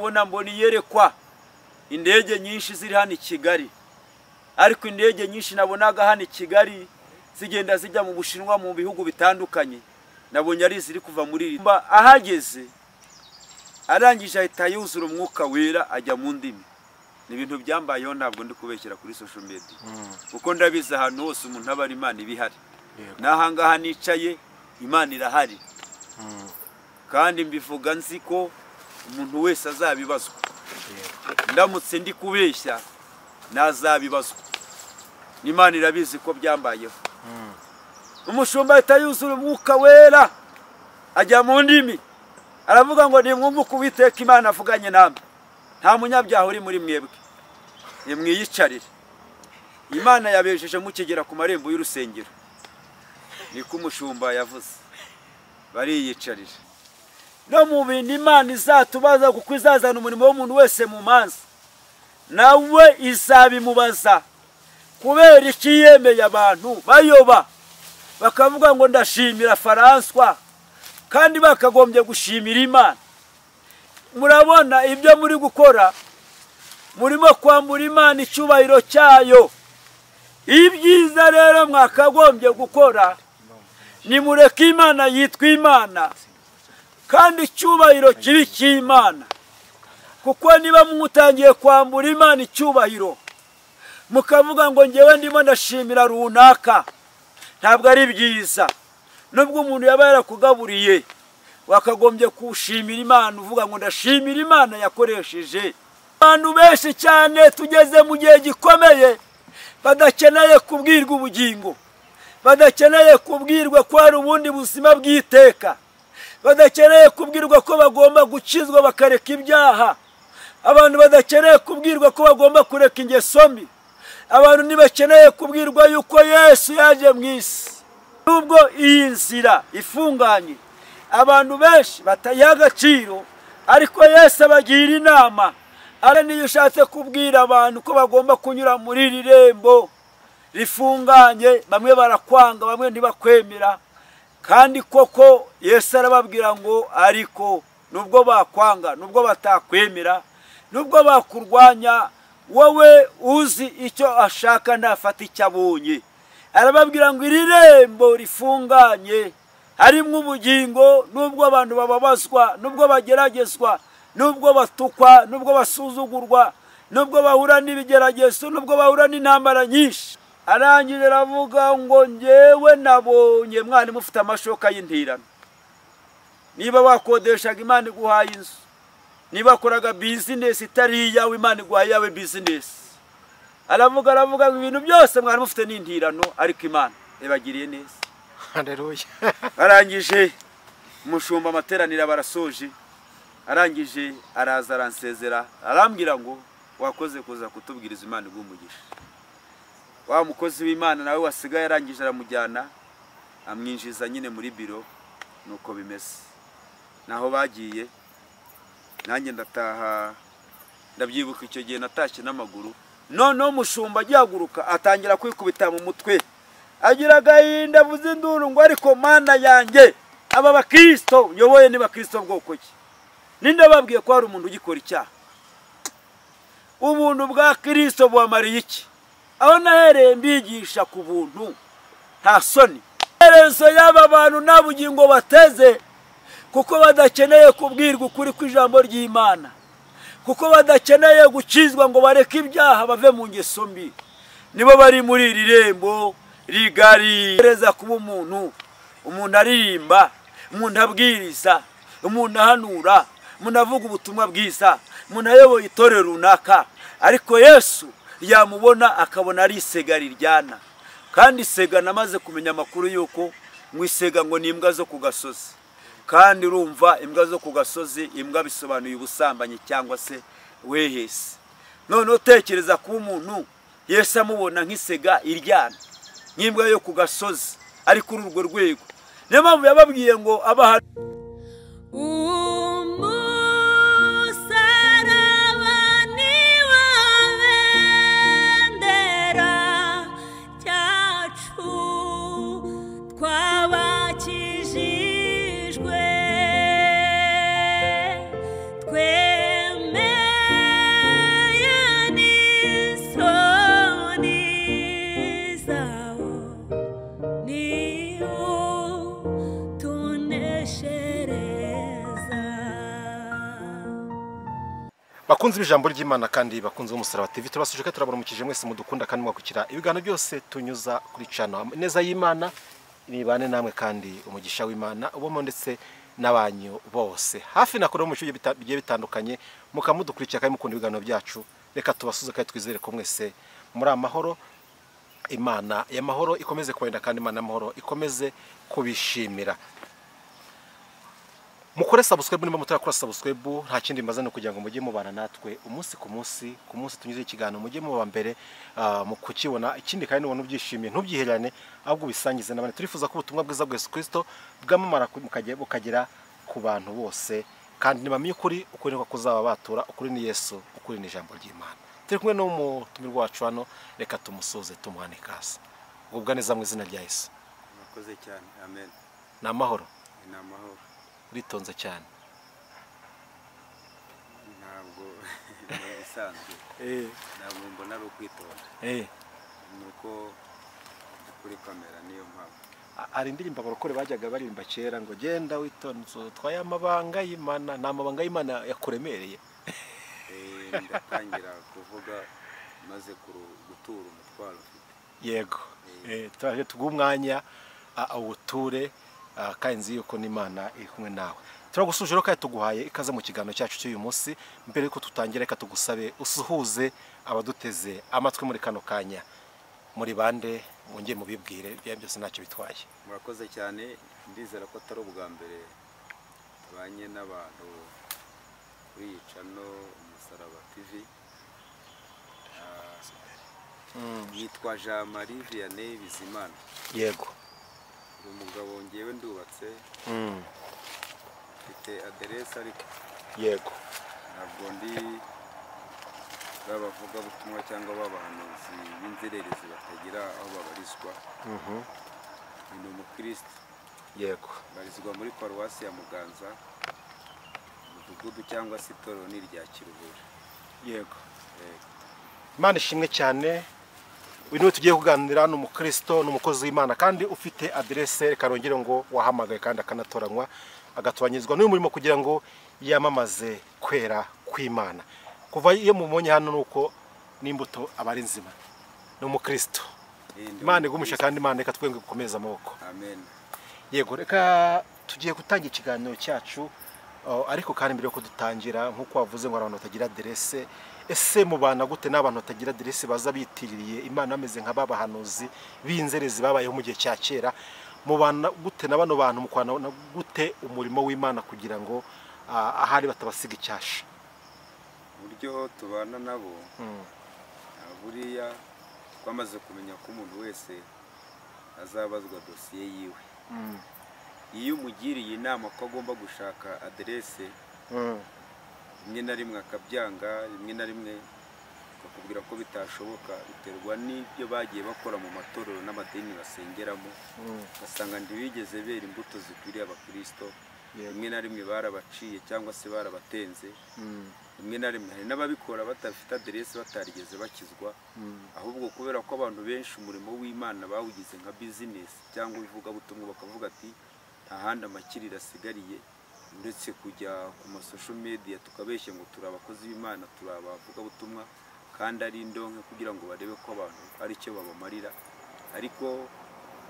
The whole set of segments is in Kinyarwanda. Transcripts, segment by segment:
kubona mbona iyerekwa indege nyinshi ziri hano i Kigali, ariko indege nyinshi nabonaga hano i Kigali zigenda zijya mu Bushinwa mu bihugu bitandukanye, nabonye ari ziri kuva muri ahageze arangije ahita yuzura umwuka wera ajya mu ndimi. Ni ibintu byambayeho, ntabwo ndi kubeshyira kuri social media kuko ndabiza ahantu hose umuntu aba ari Imana ibihari. Nahangaha nicaye Imana irahari, kandi mbivuga nzi ko umuntu wese azabibazwa. Ndamutse ndi kubeshya nazabibazwa, Imana irabizi ko byambayeho. Umushumba ahita yuzura umwuka wera ajya mu ndimi, aravuga ngo nimwumve uko Uwiteka Imana avuganye namwe, nta munyabyaha uri muri mwebwe, nimwiyicarire. Imana yabejeje mukigera ku marembo y'urusengero, niko umushumba yavuze, bariyicarira. No mu bindi Imana izatubaza, kuko izazana umurimo w'umuntu wese mu manza, nawe izabimubaza kubera iki yemeye abantu bayoba bakavuga ngo ndashimira Faranswa, kandi bakagombye gushimira Imana. Murabona ibyo muri gukora, murimo kwambura Imana icyubahiro cyayo. Ibyiza rero mwakagombye gukora ni mureke Imana yitwa Imana, kandi icyubahiro kibi cy'Imana. Kuko niba mutangiye kwambura Imana icyubahiro, mukavuga ngo ngewe ndimo ndashimira runaka, ntabwo ari byiza. Nubwo umuntu yaba yarakugaburiye, wakagombye kushimira Imana, uvuga ngo ndashimira Imana yakoresheje. Abantu benshi cyane tugeze mu gihe gikomeye badakeneye kubwirwa ubugingo, badakeneye kubwirwa ko hari ubundi buzima bw'iteka, badakeneye kubwirwa ko bagomba gukizwa bakareka ibyaha, abantu badakeneye kubwirwa ko bagomba kureka ingeso mbi, abantu ntibakeneye kubwirwa yuko Yesu yaje mu isi. Nubwo iyi nzira ifunganye abantu benshi batayiha agaciro, ariko Yesu abagira inama. Niyo ushatse kubwira abantu ko bagomba kunyura muri iri rembo rifunganye, bamwe barakwanga, bamwe ntibakwemera. Kandi koko Yesu arababwira ngo ariko nubwo bakwanga, nubwo batakwemera, nubwo bakurwanya, wowe uzi icyo ashaka ntafata icyo abonye. Arababwira ngo iri rembo rifunganye harimo ubugingo, nubwo abantu bababazwa, nubwo bageragezwa, nubwo batukwa, nubwo basuzugurwa, nubwo bahura n'ibigeragezo, nubwo bahura n'intambara nyinshi. Arangije aravuga ngo ngewe nabonye mwana mufite amashoka y'intirano. Niba wakodeshaga Imana iguhaye inzu, niba wakoraga business itari iyawe, Imana iguhaye yawe business. Aravuga ngo ibintu byose mwana mufite n'intirano, ariko Imana ibagiriye neza. Haleluya. Arangije umushumba amateranira barasoje, arangije araza aransezera, arambwira ngo wakoze kuza kutubwiriza Imana igumugisha. Wa mukozi w'Imana nawe wasigaye arangije aramujyana amwinjiza nyine muri biro. Nuko bimeze, naho bagiye nanjye ndataha. Ndabyibuka icyo gihe natashye n'amaguru. None umushumba agihaguruka atangira kwikubita mu mutwe, agira agahinda, avuze induru ngo ariko Mana yanjye, aba bakristo nyoboye ni bakristo bwoko ki? Ninde babwiye ko hari umuntu ugikora icyaha? Ubuntu bwa Kristo bwamariye iki? Aho nahereye mbigisha ku buntu nta soni. Herezo y'aba bantu nta bugingo bateze, kuko badakeneye kubwirwa ukuri kw'ijambo ry'Imana, kuko badakeneye gukizwa ngo bareke ibyaha bave mu ngeso mbi. Nibo bari muri iri rembo rigari. Hereza kuba umuntu aririmba, umuntu abwiriza, umuntu ahanura, umuntu avuga ubutumwa bwiza, umuntu ayoboye itorero runaka, ariko Yesu yamubona akabona ari isega riryana. Kandi isega namaze kumenya amakuru yuko ngo isega ngo ni imbwa zo ku gasozi. Kandi urumva imbwa zo ku gasozi, imbwa bisobanuye ubusambanyi cyangwa se wehese. None utekereza kuba umuntu Yesu amubona nk'isega iryana, nk'imbwa yo ku gasozi, ari kuri urwo rwego. Niyo mpamvu yababwiye ngo abaha twabakijijwe tweme bakunze ibijambo ry'Imana kandi bakunze umusaraba TV, turabasuje ko turabaramukije mwese mudukunda kandi mwakukira ibiganiro byose tunyuza kuri channel neza y'Imana, nibane namwe kandi umugisha w'Imana ubamo ndetse n'abanyu bose hafi nakora mu cyuye bigiye bitandukanye mukamudukurikira kandi mukunda ibiganiro byacu. Reka tubasuze kandi twizere ko mwese muri amahoro. Imana y'amahoro ikomeze kubarinda kandi Imana y'amahoro ikomeze kubishimira. Mukore subscribe niba mutarakora subscribe, nta kindi mbaza no kugira ngo mujye mubana natwe umunsi ku munsi tunyuze ikiganiro mujye muba mbere mu kukibona. Ikindi kandi ubona ubyishimiye ntubyiherane ahubwo bisangize n'abandi. Turifuza ko ubutumwa bwiza bwa Yesu Kristo bwamamara bukagera ku bantu bose, kandi nibamenye ukuri niko kuzaba batura. Ukuri ni Yesu, ukuri ni ijambo ry'Imana. Turi kumwe no mu tumirwa wacu hano, reka tumusuze tumuhane ikaze. Ubwo neza mu izina rya Yesu. Murakoze cyane. Amen. Namahoro. Namahoro. Uritonze cyane. Ntabwo bisanzwe. Ntabwo mbona ari ukwitonda. Nuko kuri kamera niyo mpamvu. Ari indirimbo abarokore bajyaga baririmba kera ngo genda witonze twaye amabanga y'Imana. Nta mabanga y'Imana yakuremereye. Ndatangira kuvuga maze gutura umutwaro ufite. Yego. Turaje tuguha umwanya awuture kandi nzi yuko n'Imana iri kumwe nawe. Turagusuje rero kandi tuguhaye ikaze mu kiganiro cyacu cy'uyu munsi. Mbere yuko tutangira reka tugusabe usuhuze abaduteze amatwi muri kano kanya. Muri bande mwongeye mubibwire byose ntacyo bitwaye. Murakoze cyane. Ndizera ko atari ubwa mbere tubanye n'abantu kuri iyi channel Umusaraba TV. Yitwa Jean Marie Vianney Bizimana. Yego. Umugabo ngewe ndubatse. Mfite aderesi ariko. Yego. Ntabwo ndi babavuga butumwa cyangwa babahanuzi b'inzererezi batagira aho babarizwa. Ni umukristo. Yego. Barizwa muri paruwasi ya Muganza, umudugudu cyangwa se itorero ni rya Kiruhura. Yego. Imana ishimwe cyane. Uyu tugiye kuganira n'umukristo n'umukozi w'Imana kandi ufite adresse karongere ngo wahamagaye kandi akanatoranywa agatubanyizwa n'uyu murimo kugira ngo yamamaze kwera kw'Imana. Kuva iyo mumonye hano nuko n'imbuto abari nzima n'umukristo. Imana igumisha kandi Imana reka twenge gukomeza amaboko. Amen. Yego, reka tugiye gutangira ikiganiro cyacu, ariko kandi mbere yo kudutangira nkuko wavuze ngo abantu batagira adresse, ese mubana gute n'abantu batagira adresse baza bitiririye Imana bameze nka babahanuzi b'inzerezi babayeho mu gihe cya kera? Mubana gute na bano bantu mukwana gute umurimo w'Imana kugira ngo ahari batabasiga icyasha? Uburyo tubana nabo buriya twamaze kumenya ko umuntu wese azabazwa dosiye yiwe. Iyo umugiriye inama ko agomba gushaka adresse, rimwe na rimwe akabyanga, rimwe na rimwe akakubwira ko bitashoboka, biterwa n'ibyo bagiye bakora mu matorero n'amadini basengeramo. Ugasanga ntibigeze bera imbuto zikwiriye abakristo. Rimwe na rimwe barabaciye cyangwa se barabatenze. Rimwe na rimwe hari n'ababikora batafite adresse batarigeze bakizwa, ahubwo kubera ko abantu benshi umurimo w'Imana bawugize nka business cyangwa ivugabutumwa, bakavuga ati nta handi amakiriro asigariye uretse kujya ku masocial media tukabeshya ngo turi abakozi b'Imana, turi abavugabutumwa kandi ari indonke kugira ngo barebe ko abantu ari cyo babamarira. Ariko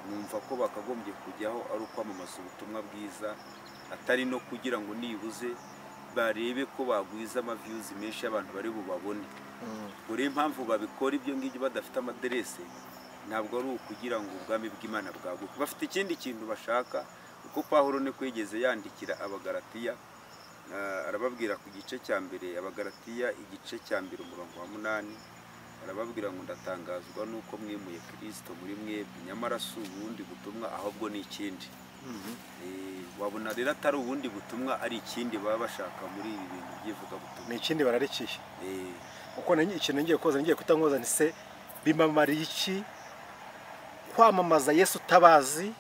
numva ko bakagombye kujyaho ari ukwamamaza ubutumwa bwiza, atari no kugira ngo nibuze barebe ko bagwiza views menshi abantu bari bubabone. Buri impamvu babikora ibyo ngibyo badafite amadresse ntabwo ari ukugira ngo ubwami bw'Imana bwaguke. Bafite ikindi kintu bashaka, uko Pawulo ne kwigeze yandikira abagalatiya, arababwira ku gice cya mbere, abagalatiya igice cya mbere umurongo wa 8, arababwira ngo ndatangazwa nuko mwimuye Kristo muri mwebwe, nyamara si ubundi butumwa ahubwo ni ikindi. Wabona rero atari ubundi butumwa ari ikindi baba bashaka muri ibi bintu byivuga butumwa. Ni ikindi bararikiye. Uko ikintu ngiye koza ngiye kutangoza nise bimamariye iki kwamamaza Yesu tabazi,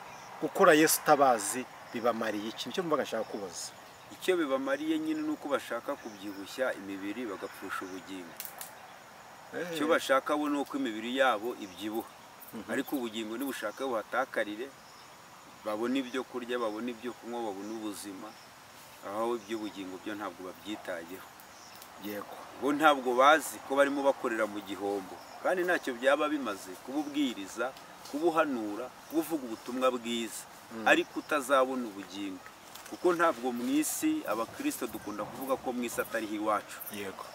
gukora Yesu tabazi bibamariye iki? Nicyo mvuga nshaka kubaza. Icyo bibamariye nyine nuko bashaka kubyibushya imibiri bagapfusha ubugingo. Icyo bashaka bo nuko imibiri yabo ibyibuha, ariko ubugingo nibushaka buhatakarire, babona ibyo kurya, babona ibyo kunywa, babona ubuzima, aho iby'ubugingo byo ntabwo babyitayeho. yego bo ntabwo bazi ko barimo bakorera mu gihombo, kandi ntacyo byaba bimaze kububwiriza, kubuhanura, kubuvuga ubutumwa bwiza ariko utazabona ubugingo, kuko ntabwo mu isi abakristo dukunda kuvuga ko mu isi atariho iwacu. yego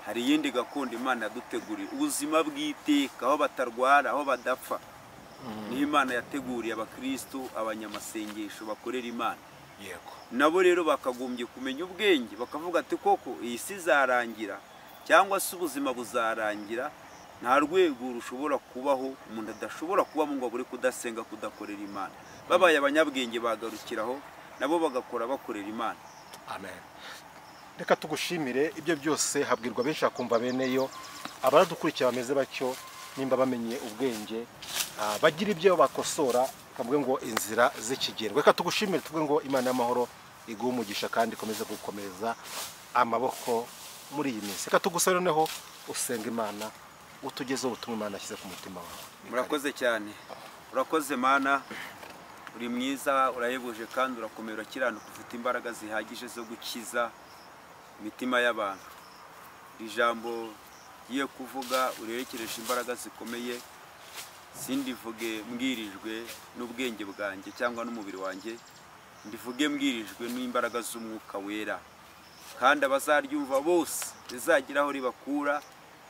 Hari iyindi gakondo Imana yaduteguriye, ubuzima bw'iteka, aho batarwara, aho badapfa. Niho Imana yateguriye abakristo, abanyamasengesho bakorera Imana. yego Nabo rero bakagombye kumenya ubwenge, bakavuga ati koko iyi si izarangira cyangwa se ubuzima buzarangira, nta rwego rushobora kubaho umuntu adashobora kubamo ngo abure kudasenga, kudakorera Imana. Babaye abanyabwenge bagarukiraho nabo bagakora bakorera Imana. amen. Reka tugushimire, ibyo byose habwirwa benshi akumva bene yo, abaradukurikira bameze batyo, nimba bamenye ubwenge bagira ibyo bakosora, kavuga ngo inzira z'ikigero. Reka tugushimire, tuvuge ngo Imana y'amahoro iguhe umugisha kandi ikomeze gukomeza amaboko muri iyi minsi. Reka tugusaba noneho usenga Imana, utugezeho ubutumwa Imana yashyize ku mutima wawe. Murakoze cyane, urakoze Mana, uri mwiza, urahebuje kandi urakomera, urakiranuka, ufite imbaraga zihagije zo gukiza imitima y'abantu. Ijambo giye kuvuga urerekereje imbaraga zikomeye, sindivuge mbwirijwe n'ubwenge bwanjye cyangwa n'umubiri wanjye, ndivuge mbwirijwe n'imbaraga z'Umwuka Wera, kandi abazaryumva bose rizagira aho ribakura,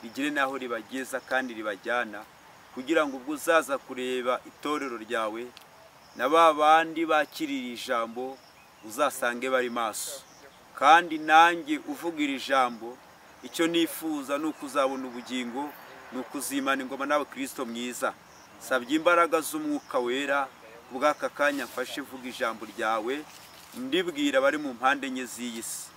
rigire n'aho ribageza kandi ribajyana, kugira ngo ubwo uzaza kureba itorero ryawe na ba bandi bakirira ijambo uzasange bari maso. Kandi nanjye uvuga iri jambo, icyo nifuza ni uko uzabona ubugingo, ni uko uzimana ingoma nawe Kristo mwiza. Sabye imbaraga z'Umwuka Wera kubw'aka kanya mfashe vuga ijambo ryawe, ndibwira bari mu mpande enye z'iyi si.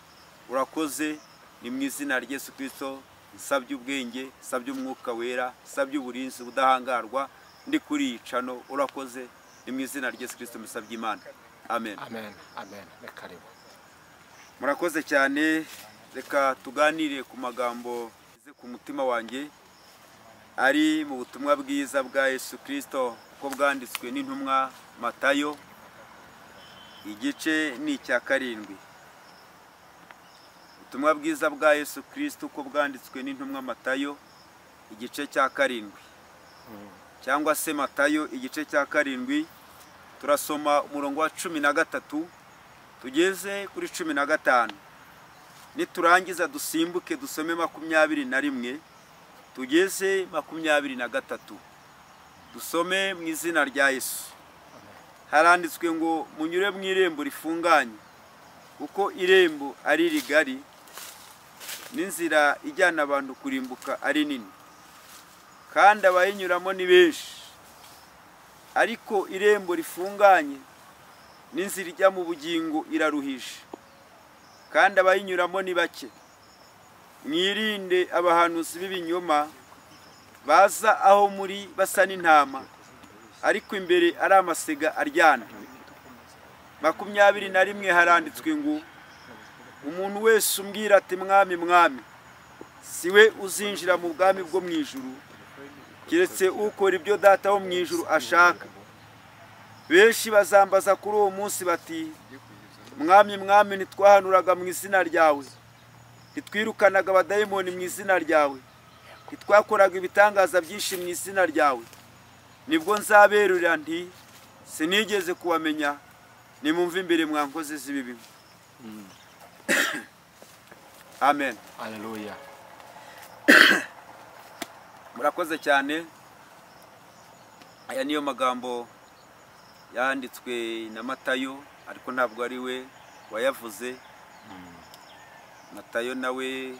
Urakoze, ni mu izina rya Yesu Kristo nsabye ubwenge, nsabye Umwuka Wera, nsabye uburinzi budahangarwa, ndi kuri iyi cano. Urakoze, ni mu izina rya Yesu Kristo musabye Imana, amen. Amen, amen. Reka rero Murakoze cyane, reka tuganire ku magambo ku mutima wanjye ari mu butumwa bwiza bwa Yesu Kristo uko bwanditswe n'intumwa Matayo, igice ni icya 7. Ubutumwa bwiza bwa Yesu Kristo uko bwanditswe n'intumwa Matayo, igice cya 7, cyangwa se Matayo igice cya 7. Turasoma umurongo wa 13 tugeze kuri 15. Niturangiza dusimbuke dusome 21 tugeze 23. Dusome mu izina rya Yesu. Haranditswe ngo munyure mu irembo rifunganye, kuko irembo ari rigari n'inzira ijyana abantu kurimbuka ari nini, kandi abayinyuramo ni benshi. Ariko irembo rifunganye n'inzira ijya mu bugingo iraruhije, kandi abayinyuramo ni bake. Mwirinde abahanuzi b'ibinyoma baza aho muri basa n'intama, ariko imbere ari amasega aryana. 21 haranditswe ngo umuntu wese umbwira ati mwami mwami, siwe uzinjira mu bwami bwo mu ijuru, keretse ukora ibyo Data wo mu ijuru ashaka. Benshi bazambaza kuri uwo munsi bati, mwami mwami, ntitwahanuraga mu izina ryawe, ntitwirukanaga abadayimoni mu izina ryawe, ntitwakoraga ibitangaza byinshi mu izina ryawe? Nibwo nzaberurira nti, sinigeze kubamenya, nimumve imbere mwa nkozi z'ibibi. Amen. Haleluya. Murakoze cyane. Aya niyo magambo yanditswe na Matayo, ariko ntabwo ari we wayavuze. Matayo nawe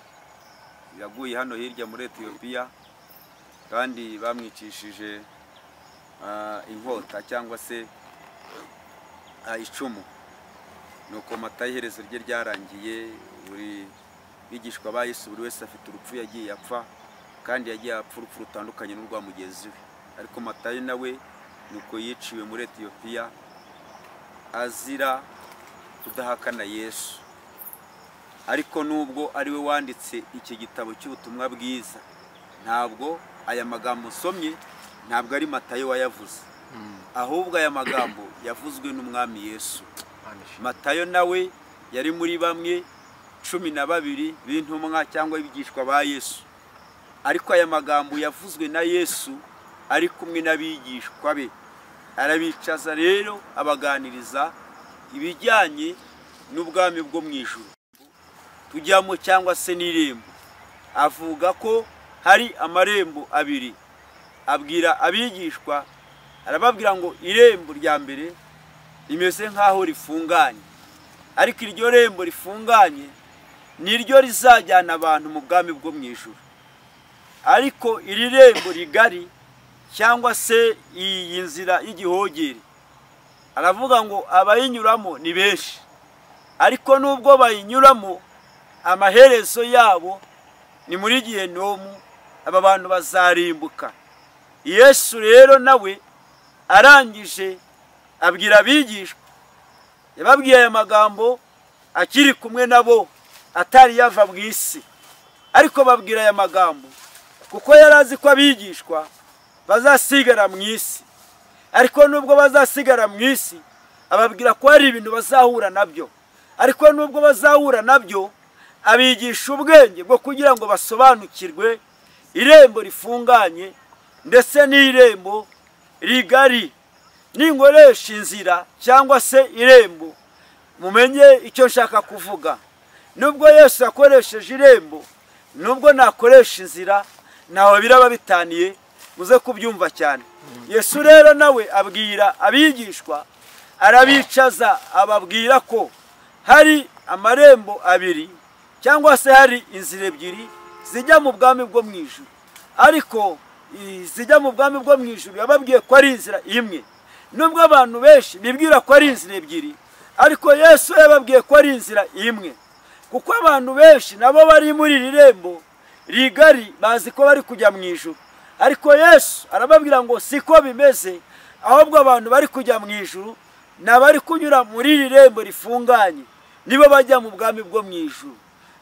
yaguye hano hirya muri Ethiopia, kandi bamwicishije inkota cyangwa se icumu. Nuko Matayo iherezo rye ryarangiye, buri bigishwa ba Yesu buri wese afite urupfu yagiye apfa, kandi yagiye apfa urupfu rutandukanye n'urwa mugenzi we. Ariko Matayo nawe nuko yiciwe muri Ethiopia azira kudahakana Yesu. Ariko nubwo ari we wanditse iki gitabo cy'ubutumwa bwiza, ntabwo aya magambo usomye ntabwo ari Matayo wayavuze, ahubwo aya magambo yavuzwe n'umwami Yesu. Matayo nawe yari muri bamwe 12 b'intumwa cyangwa ibigishwa ba Yesu. Ariko aya magambo yavuzwe na Yesu ari kumwe n'abigishwa be. Arabicaza rero abaganiriza ibijyanye n'ubwami bwo mu ijuru tujyamo cyangwa se n'irembo. Avuga ko hari amarembo abiri. Abwira abigishwa, arababwira ngo irembo rya mbere rimeze nk'aho rifunganye, ariko iryo rembo rifunganye niryo rizajyana abantu mu bwami bwo mu ijuru. Ariko iri rembo rigari cyangwa se iyi nzira y'igihogere, aravuga ngo abayinyuramo ni benshi, ariko nubwo bayinyuramo amaherezo yabo ni muri Gehinomu, aba bantu bazarimbuka. Yesu rero nawe arangije abwira abigishwa, yababwiye aya magambo akiri kumwe nabo atari yava mu isi, ariko babwira aya magambo kuko yarazi ko abigishwa bazasigara mu isi. Ariko nubwo bazasigara mu isi, ababwira ko hari ibintu bazahura nabyo, ariko nubwo bazahura nabyo abigisha ubwenge bwo kugira ngo basobanukirwe irembo rifunganye ndetse n'irembo rigari. Ninkoresha inzira cyangwa se irembo, mumenye icyo nshaka kuvuga. Nubwo Yesu yakoresheje irembo, nubwo nakoresha inzira, nawe biraba bitaniye, muze kubyumva cyane. Yesu rero nawe abwira abigishwa, arabicaza ababwira ko hari amarembo abiri cyangwa se hari inzira ebyiri zijya mu bwami bwo mu ijuru. Ariko zijya mu bwami bwo mu ijuru yababwiye ko ari inzira imwe. Nubwo abantu benshi bibwira ko ari inzira ebyiri, ariko Yesu yababwiye ko ari inzira imwe, kuko abantu benshi nabo bari muri iri rembo rigari bazi ko bari kujya mu ijuru. Ariko Yesu arababwira ngo siko bimeze, ahubwo abantu bari kujya mu ijuru n'abari kunyura muri iri rembo rifunganye nibo bajya mu bwami bwo mu ijuru.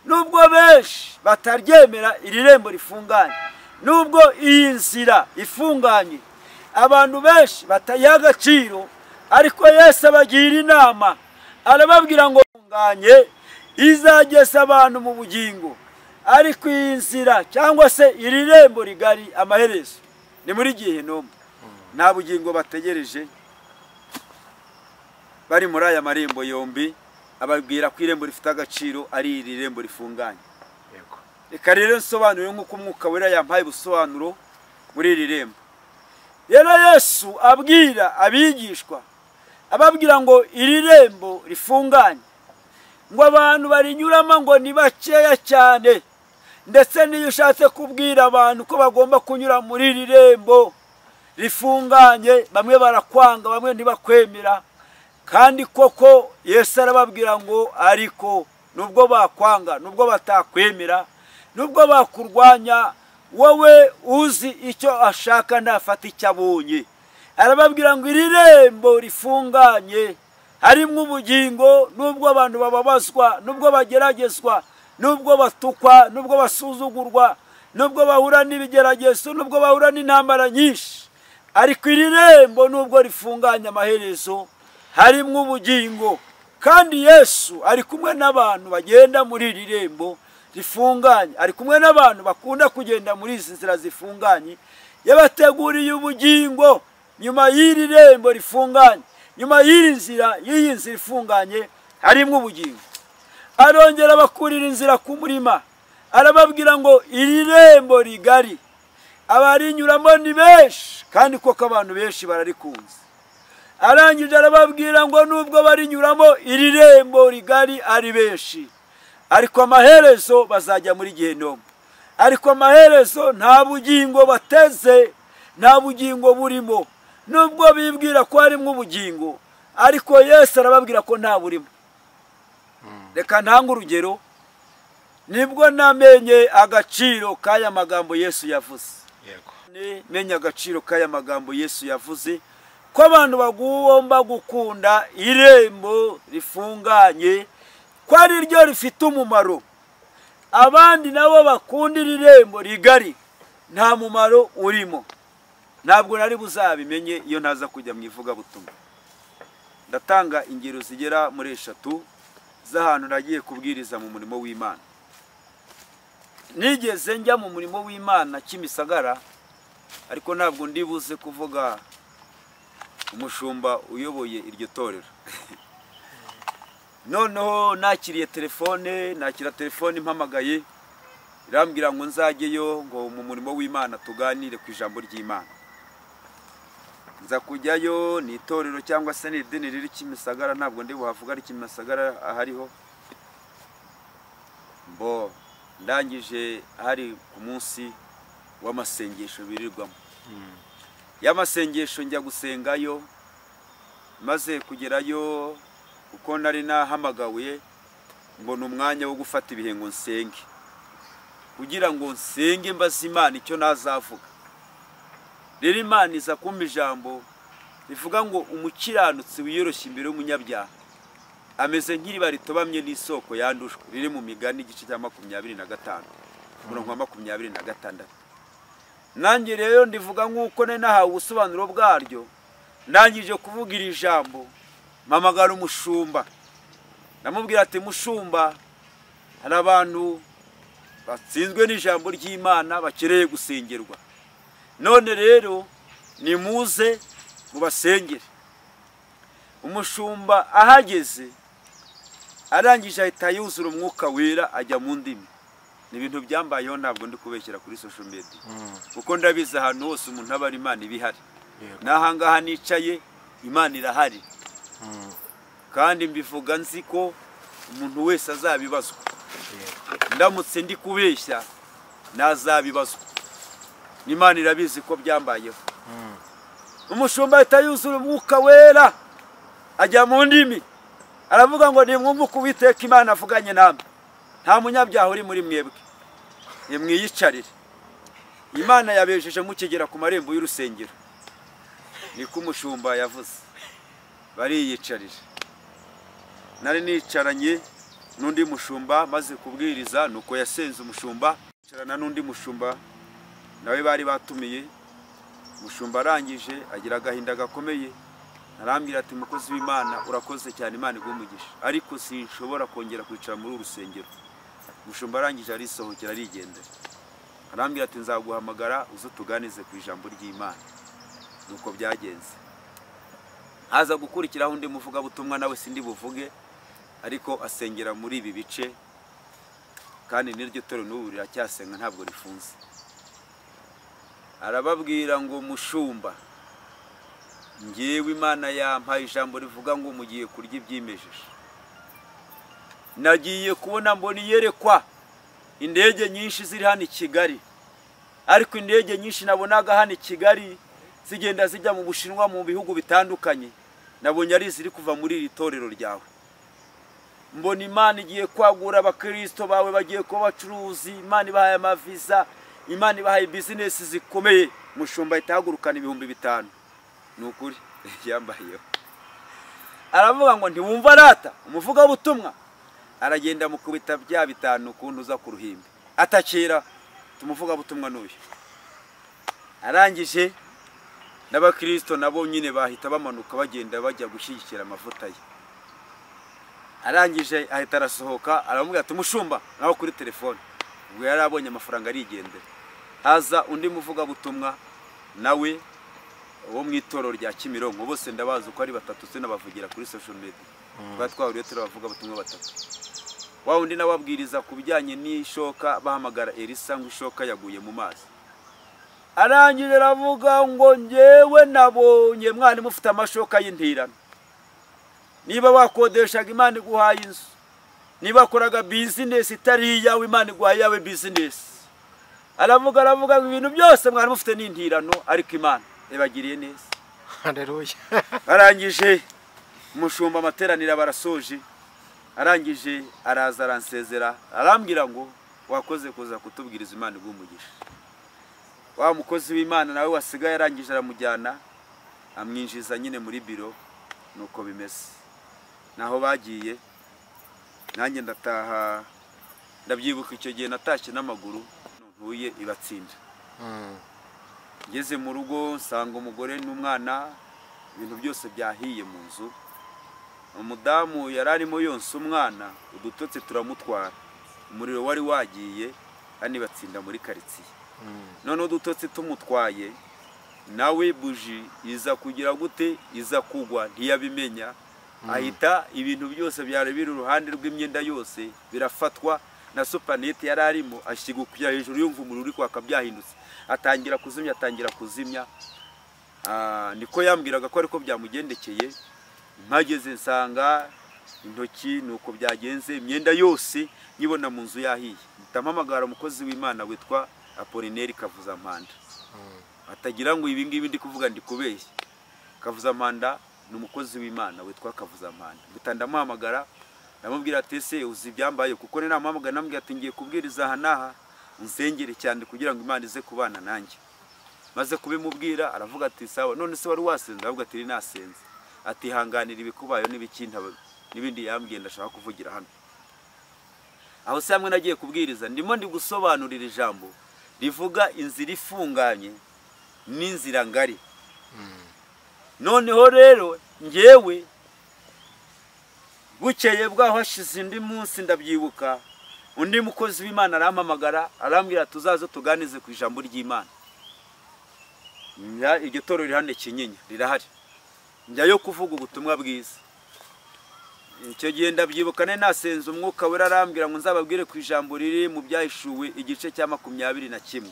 Nubwo benshi bataryemera iri rembo rifunganye, nubwo iyi nzira ifunganye abantu benshi batayiha agaciro, ariko Yesu abagira inama, arababwira ngo ifunganye izageza abantu mu bugingo. Ariko iyi nzira cyangwa se iri rembo rigari amaherezo ni muri Gehinomu, nta bugingo bategereje. Bari muri aya marembo yombi, ababwira ko irembo rifite agaciro ari iri rembo rifunganye. Reka rero nsobanure nk'uko Umwuka Wera yampaye ubusobanuro muri iri rembo. Rero Yesu abwira abigishwa, ababwira ngo iri rembo rifunganye, ngo abantu barinyuramo ngo ni bakeya cyane, ndetse n'iyo ushatse kubwira abantu ko bagomba kunyura muri iri rembo rifunganye, bamwe barakwanga, bamwe ntibakwemera. Kandi koko Yesu arababwira ngo ariko nubwo bakwanga, nubwo batakwemera, nubwo bakurwanya, wowe uzi icyo ashaka ntafata icyo abonye. Arababwira ngo iri rembo rifunganye harimo ubugingo, nubwo abantu bababazwa, nubwo bageragezwa, nubwo batukwa, nubwo basuzugurwa, nubwo bahura n'ibigeragezo, nubwo bahura n'intambara nyinshi, ariko iri rembo nubwo rifunganye amaherezo harimo ubugingo. Kandi Yesu ari kumwe n'abantu bagenda muri iri rembo rifunganye, ari kumwe n'abantu bakunda kugenda muri izi nzira zifunganye, yabateguriye ubugingo nyuma y'iri rembo rifunganye. Nyuma y'iyi nzira ifunganye harimo ubugingo. Arongera abakurira inzira ku murima, arababwira ngo iri rembo rigari abarinyuramo ni benshi, kandi koko abantu benshi bararikunze. Arangije arababwira ngo nubwo barinyuramo iri rembo rigari ari benshi, ariko amaherezo bazajya muri Gehinomu. Ariko amaherezo nta bugingo bateze, nta bugingo burimo. Nubwo bibwira ko harimo ubugingo, ariko Yesu arababwira ko nta burimo. Reka ntange urugero, nibwo namenye agaciro k'aya magambo Yesu yavuze. Menye agaciro k'aya magambo Yesu yavuze, ko abantu bagomba gukunda irembo rifunganye, ko ari ryo rifite umumaro. Abandi nabo bakundira irembo rigari, nta mumaro urimo. Ntabwo nari buzabimenye iyo ntaza kujya mu ivugabutumwa. Ndatanga ingero zigera muri 3 z'ahantu nagiye kubwiriza mu murimo w'Imana. Nigeze njya mu murimo w'Imana Kimisagara, ariko ntabwo ndibuze kuvuga umushumba uyoboye iryo torero. Noneho nakira telefone impamagaye, irambwira ngo nzajyeyo ngo mu murimo w'Imana tuganire ku ijambo ry'Imana. Nza kujyayo, ni itorero cyangwa se ni idini riri Kimisagara, ntabwo ndi buhavuga ari Kimisagara ahariho. Ndangije hari ku munsi w'amasengesho birirwamo. Y'amasengesho njya gusengayo, maze kugerayo uko nari nahamagawe, mbona umwanya wo gufata ibihe ngo nsenge, kugira ngo nsenge mbaze Imana icyo nazavuga. Rero Imana iza kumpa ijambo rivuga ngo umukiranutsi wiyoroshya imbere y'umunyabyaha ameze nk'iriba ritobamye n'isoko yandushwe, riri mu Migani igice cya 25 umurongo wa 26. Nanjye rero ndivuga nk'uko nari nahawe ubusobanuro bwaryo. Ndangije kuvuga iri jambo, mpamagara umushumba, namubwira ati mushumba, hari abantu batsinzwe n'ijambo ry'Imana bakereye gusengerwa, none rero nimuze mubasengere. Umushumba ahageze arangije ahita yuzura umwuka wera ajya mu ndimi. Ni ibintu byambayeho, ntabwo ndi kubeshyira kuri social media, kuko ndabizi ahantu hose umuntu aba ari Imana ibihari. Nahangaha nicaye Imana irahari, kandi mbivuga nzi ko umuntu wese azabibazwa. Ndamutse ndi kubeshya nazabibazwa, Imana irabizi ko byambayeho. Umushumba ahita yuzura umwuka wera ajya mu ndimi, aravuga ngo nimwumve uko Uwiteka Imana avuganye namwe, nta munyabyaha uri muri mwebwe, nimwiyicarire. Imana yabejeje mukigera ku marembo y'urusengero, niko umushumba yavuze, bariyicarira. Nari nicaranye n'undi mushumba maze kubwiriza, nuko yasenze umushumba, yicarana n'undi mushumba nawe bari batumiye. Umushumba arangije agira agahinda gakomeye, arambwira ati mukozi w'Imana urakoze cyane, Imana igumugisha, ariko sinshobora kongera kwicara muri urusengero. Umushumba arangije arisohokera arigendera. Arambwira ati nzaguhamagara uze tuganize ku ijambo ry'Imana. Nuko byagenze. Haza gukurikiraho undi muvuga butumwa, nawe sindi buvuge, ariko asengera muri ibi bice, kandi n'iryo torero n'ubu riracyasenga ntabwo rifunze. Arababwira ngo mushumba, ngewe Imana yampaye ijambo rivuga ngo mugiye kurya ibyimejeje. Nagiye kubona mbona iyerekwa indege nyinshi ziri hano i Kigali, ariko indege nyinshi nabonaga hano i Kigali zigenda zijya mu Bushinwa mu bihugu bitandukanye, nabonye ari ziri kuva muri iri torero ryawe. Mbona Imana igiye kwagura abakristo bawe, bagiye kuba abacuruzi, Imana ibahaye amaviza, Imana ibahaye business zikomeye. Mushumba itahagurukana 5,000. Nukuri yambayeho. Aravuga ngo ntiwumva arata umuvuga butumwa, aragenda mukubita bya 5 kuntu uza ku ruhimbi, atakira tumuvuga butumwa n'uyu. Arangije n'abakristo nabo nyine bahita bamanuka bagenda bajya gushyigikira amavuta ye. Arangije ahita arasohoka, aramubwira ati mushumba naho kuri telefone, ubwo yari abonye amafaranga arigendera. Haza undi muvuga butumwa nawe wo mwitoro rya Kimironko, bose ndabazi uko ari 3 se nabavugira kuri social media. Twahuriye turabavuga butumwa 3. Wa undi nababwiriza kubijyanye n'ishoka, bahamagara Elisa ngo ishoka yaguye mu mazi. Arangije aravuga ngo ngewe nabonye mwana mufite amashoka y'intirano, niba wakodeshaga Imana iguhaye inzu, niba koraga business itari iyawe Imana iguhaye yawe business. Aravuga ibintu byose mwana mufite n'intirano, ariko Imana ebagiriye neza. Haleluya. Arangije umushumba amateranira barasoje, arangije araza aransezera, arambwira ngo wakoze kuza kutubwiriza, Imana igumugisha. Wa mukozi w'Imana nawe wasigaye arangije aramujyana amwinjiza nyine muri biro. Nuko bimeze, naho bagiye nanjye ndataha. Ndabyibuka icyo gihe natashye n'amaguru, ntuye ibatsinda. Ngeze mu rugo nsanga umugore n'umwana ibintu byose byahiye mu nzu. umudamu yararimo yonsa umwana, udutotsi turamutwara, umuriro wari wagiye kandi batsinda muri karitsiye. None udutotsi tumutwaye, nawe buji iza kugira gute, iza kugwa, ntiyabimenya. Ahita ibintu byose byari biri uruhande rw'imyenda yose birafatwa, na supanete yararimo ashigukira hejuru yumva umuriro uri kwaka byahindutse, atangira kuzimya. Niko yambwiraga ko ariko byamugendekeye. Mpageze nsanga intoki nuko byagenze, imyenda yose nyibona mu nzu yahiye. Mpamagara umukozi w'Imana witwa Apolineri Kavuzampanda. Atagira ngo ibi ngibi ndi kuvuga ndi kubeshya. Kavuzampanda ni umukozi w'Imana witwa Kavuzampanda. Ndamuhamagara ndamubwira ati ese uzi ibyambaye, kuko ni namuhamagara nambwira ati ngiye kubwiriza aha naha, unsengere cyane kugira ngo Imana ize kubana nanjye. Maze kubimubwira aravuga ati sawa, none se wari wasenze? Aravuga ati nasenze. Ati hanganira ibikubayo n'ibikinta n'ibindi yambwiye ndashaka kuvugira hano. Aho se hamwe nagiye kubwiriza, ndimo ndi gusobanurira ijambo rivuga inzira ifunganye n'inzira ngari. Noneho rero ngewe bukeye bwaho hashize indi munsi ndabyibuka, undi mukozi w'Imana arampamagara arambwira tuzaze tuganize ku ijambo ry'Imana. Iryo torero rihande Kinyinya rirahari, njyayo kuvuga ubutumwa bwiza. Icyo gihe ndabyibuka nasenze umwuka wera arambwira ngo nzababwire ku ijambo riri mu Byahishuwe igice cya 21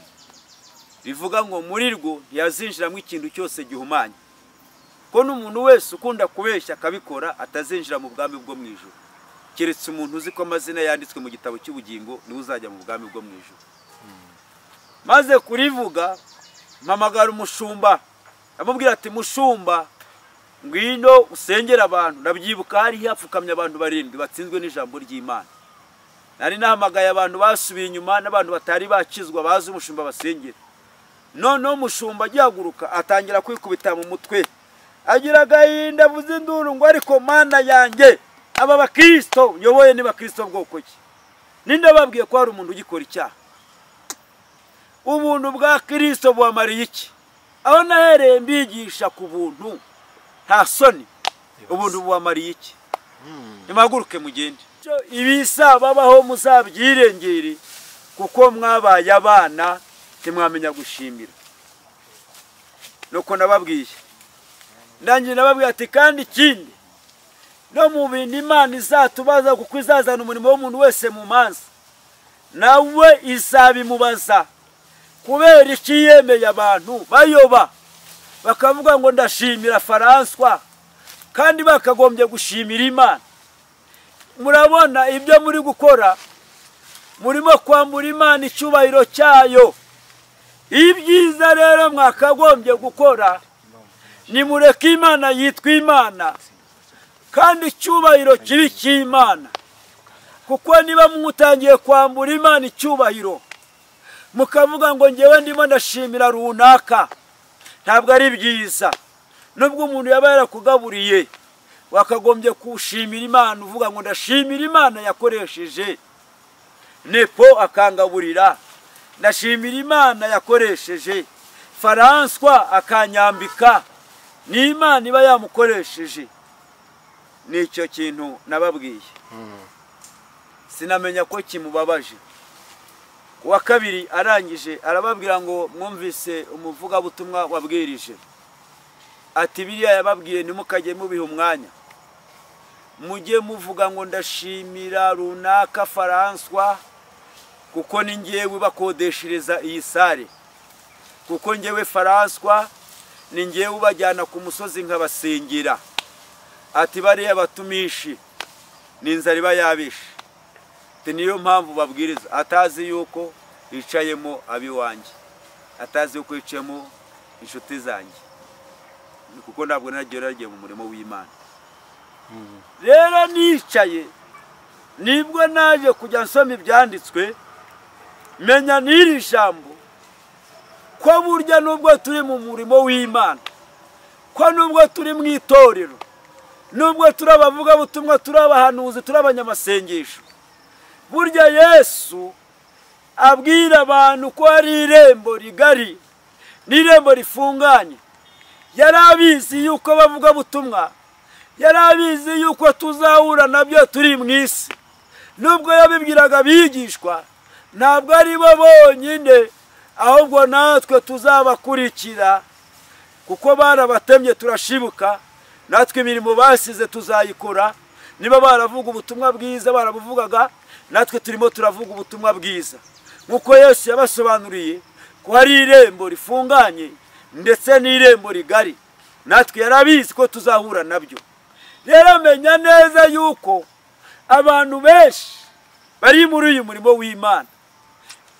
rivuga ngo muri rwo ntiyazinjiramo ikintu cyose gihumanye, ko n'umuntu wese ukunda kubeshya akabikora atazinjira mu bwami bwo mu ijuru, keretse umuntu uzi ko amazina yanditswe mu gitabo cy'ubugingo niwe uzajya mu bwami bwo mu ijuru. Maze kurivuga mpamagara umushumba, amubwira ati mushumba ngwino usengera abantu. Ndabyibuka hari hapfukamye abantu 7 batsinzwe n'ijambo ry'Imana. Nari nahamagaye abantu basubiye inyuma n'abantu batari bakizwa bazi umushumba basengera. None umushumba agihaguruka atangira kwikubita mu mutwe, agira agahinda avuze induru ngo ariko Mana yanjye, aba bakristo nyoboye ni bakristo bwoko ki? Ninde babwiye ko hari umuntu ugikora icyaha? Ubuntu bwa Kristo bwamariye iki? Aho nahereye mbigisha ku buntu nta soni, ubuntu bwamariye iki? Nimaguruke mugende. Ibisa babaho muzabyirengere, kuko mwabaye abana timwamenya gushimira. Nuko nababwiye, ndangiye nababwiye ati kandi ikindi no mu bindi Imana izatubaza, kuko izazana umurimo w'umuntu wese mu manza, nawe izabimubaza kubera iki yemeye abantu bayoba bakavuga ngo ndashimira Faranswa kandi bakagombye gushimira Imana. Murabona ibyo muri gukora, murimo kwambura Imana icyubahiro cyayo. Ibyiza rero mwakagombye gukora ni mureke Imana yitwa Imana kandi icyubahiro kibi cy'Imana, kuko niba mutangiye kwambura Imana icyubahiro mukavuga ngo ngewe ndimo ndashimira runaka, ntabwo ari byiza. Nubwo umuntu yaba yarakugaburiye wakagombye kushimira Imana, uvuga ngo ndashimira Imana yakoresheje Nepo akangaburira, ndashimira Imana yakoresheje Faranswa akanyambika, ni Imana iba yamukoresheje. Nicyo kintu nababwiye. Sinamenya ko kimubabaje. Kuwa kabiri arangije arababwira ngo mwumvise umuvuga butumwa wabwirije, ati biriya yababwiye nimukajye mubiha umwanya, mujye muvuga ngo ndashimira runaka Faranswa kuko ni ngewe bakodeshereza iyi sare, kuko ngewe Faranswa ni ngewe ubajyana ku musozi nkabasengera. Ati bariya batumishi ni inzara iba yabishe, niyo mpamvu babwiriza. Atazi yuko yicayemo abiwanjye, atazi yuko yicayemo inshuti zanjye, kuko ntabwo nagiye mu murimo w'Imana. Rero nicaye nibwo naje kujya nsoma ibyanditswe, menya n'iri jambo ko burya nubwo turi mu murimo w'Imana, ko nubwo turi mu itorero, nubwo turi abavuga butumwa, turi abahanuzi, turi abanyamasengesho, burya Yesu abwira abantu ko ari irembo rigari n'irembo rifunganye. Yari abizi yuko bavuga butumwa yari abizi yuko tuzahura nabyo turi mu isi. Nubwo yabibwiraga abigishwa, ntabwo ari bo bonyine, ahubwo natwe tuzabakurikira, kuko barabatemye turashibuka, natwe imirimo basize tuzayikora. Niba baravuga ubutumwa bwiza barabuvugaga, natwe turimo turavuga ubutumwa bwiza, nkuko Yesu yabasobanuriye ko hari irembo rifunganye ndetse n'irembo rigari. Natwe yarabizi ko tuzahura nabyo. Rero menya neza yuko abantu benshi bari muri uyu murimo w'Imana.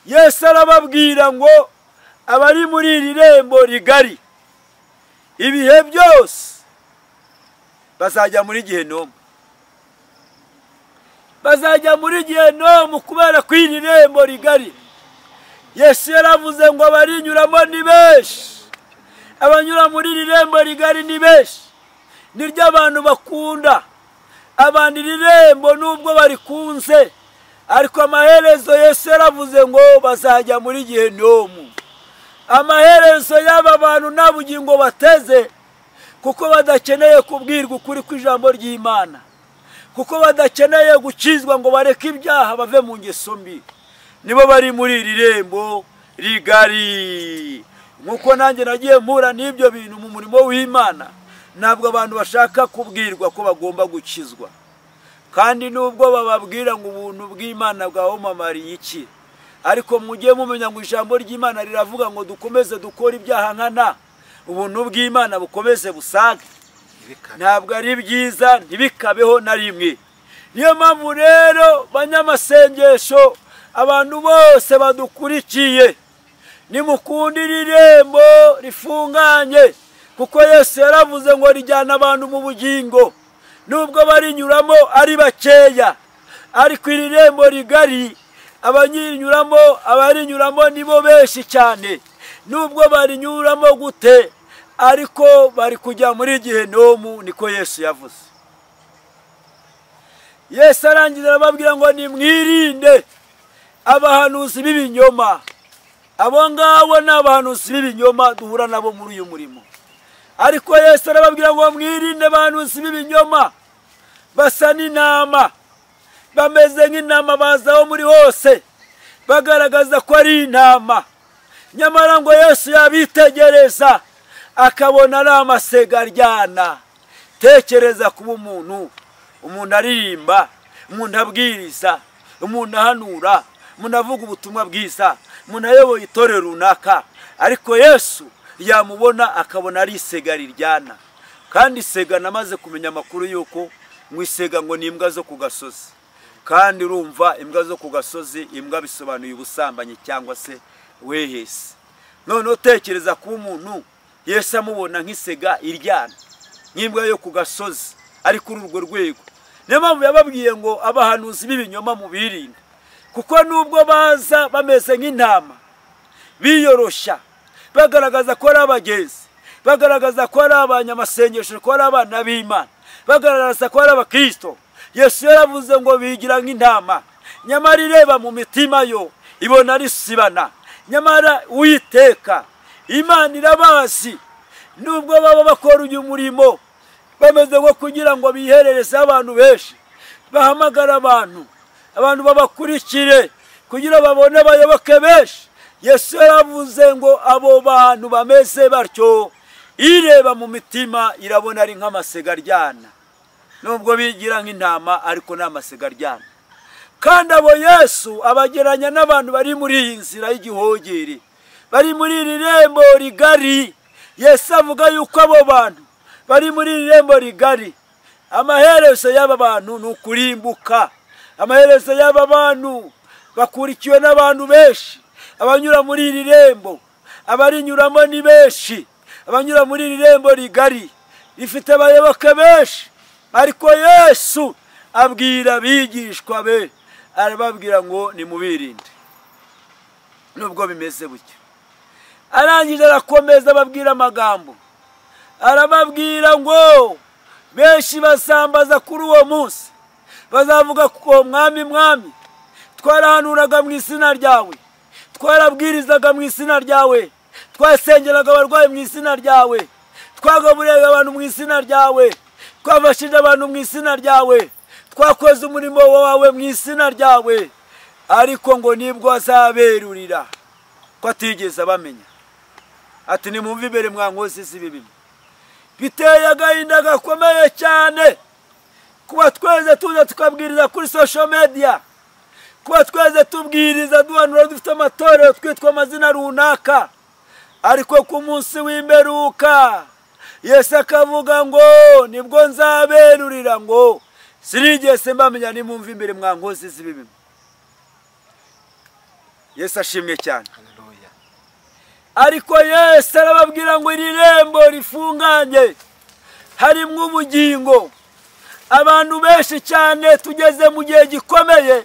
Yesu arababwira ngo abari muri iri rembo rigari ibihe byose bazajya muri Gehinomu. Bazajya muri Gehinomu kubera ko iri rembo rigari. Yesu yaravuze ngo abarinyuramo ni benshi. Abanyura muri iri rembo rigari ni benshi. Niryo abantu bakunda. Abantu iri rembo nubwo barikunze, ariko amaherezo Yesu yaravuze ngo bazajya muri Gehinomu. Amaherezo y'aba bantu nta bugingo bateze, kuko badakeneye kubwirwa ukuri kw'ijambo ry'Imana, kuko badakeneye gukizwa ngo bareke ibyaha bave mu ngeso mbi. Nibo bari muri iri rembo rigari. Nkuko nanjye nagiye mpura n'ibyo bintu mu murimo w'Imana, ntabwo abantu bashaka kubwirwa ko bagomba gukizwa. Kandi nubwo bababwira ngo ubuntu bw'Imana bwabamamariye iki, ariko mujye mumenya ngo ijambo ry'Imana riravuga ngo dukomeze dukora ibyaha nkana, ubuntu bw'Imana bukomeze busage. Ntabwo ari byiza, ntibikabeho na rimwe. Niyo mpamvu rero banyamasengesho, abantu bose badukurikiye, nimukundire irembo rifunganye, kuko Yesu yaravuze ngo rijyana abantu mu bugingo. Nubwo barinyuramo ari bakeya, ariko iri rembo rigari abarinyuramo nibo benshi cyane. Nubwo barinyuramo gute, ariko bari kujya muri Gehinomu, niko Yesu yavuze. Yesu arangiza arababwira ngo nimwirinde abahanuzi b'ibinyoma. Abo ngabo ni abahanuzi b'ibinyoma duhura nabo muri uyu murimo. Ariko Yesu arababwira ngo mwirinde abahanuzi b'ibinyoma. Basa n'intama, bameze nk'intama, bazaho muri hose bagaragaza ko ari intama, nyamara ngo Yesu yabitegereza akabona ari amasega aryana. Tekereza kuba umuntu aririmba, umuntu abwiriza, umuntu ahanura, umuntu avuga ubutumwa bwiza, umuntu ayoboye itorero runaka, ariko Yesu yamubona akabona ari isega riryana. Kandi isega namaze kumenya amakuru yuko ngo isega ngo ni imbwa zo ku gasozi. Kandi urumva imbwa zo ku gasozi, imbwa bisobanuye ubusambanyi cyangwa se wehesi. None utekereza kuba umuntu Yesu amubona nk'isega iryana, nk'imbwa yo ku gasozi, ari kuri urwo rwego. Niyo mpamvu yababwiye ngo abahanuzi b'ibinyoma mubirinde, kuko nubwo baza bameze nk'intama, biyoroshya, bagaragaza ko ari abagenzi, bagaragaza ko ari abanyamasengesho, ko ari abana b'Imana, bagaragaza ko ari abakristo, Yesu yaravuze ngo bigira nk'intama, nyamara ireba mu mitima yo ibona risibana. Nyamara Uwiteka Imana irabazi. Nubwo baba bakora uyu murimo bameze ngo kugira ngo biherereze abantu benshi, bahamagara abantu babakurikire kugira babone abayoboke benshi, Yesu yaravuze ngo abo bantu bameze batyo ireba mu mitima irabona ari nk'amasega aryana. Nubwo bigira nk'intama, ariko ni amasega aryana. Kandi abo Yesu abageranya n'abantu bari muri iyi nzira y'igihogere, bari muri iri rembo rigari. Yesu avuga yuko abo bantu bari muri iri rembo rigari, amaherezo y'aba bantu ni ukurimbuka. Amaherezo y'aba bantu bakurikiwe n'abantu benshi. Abanyura muri iri rembo, abarinyuramo ni benshi. Abanyura muri iri rembo rigari rifite abayoboke benshi, ariko Yesu abwira abigishwa be, arababwira ngo nimubirinde. Nubwo bimeze gutyo, arangije arakomeza ababwira amagambo, arababwira ngo benshi basambaza kuri uwo munsi bazavuga ko mwami mwami, twarahanuraga mu izina ryawe, twarabwirizaga mu izina ryawe, twasengeraga abarwayi mu izina ryawe, twagaburiraga abantu mu izina ryawe, twafashije abantu mu izina ryawe, twakoze umurimo wawe mu izina ryawe, ariko ngo nibwo azaberurira ko atigeze bamenya. Ati nimumve imbere mwa nkozi z'ibibi. Biteye agahinda gakomeye cyane kuba tweze tuza tukabwiriza kuri social media, kuba tweze tubwiriza duhanura dufite amatorero twitwa amazina runaka, ariko ku munsi w'imperuka Yesu akavuga ngo nibwo nzaberurira, ngo sinigeze mbamenya. Nimumve imbere mwa nkozi z'ibibi. Yesu ashimwe cyane. Ariko Yesu arababwira ngo iri rembo rifunganye harimo ubugingo. Abantu benshi cyane tugeze mu gihe gikomeye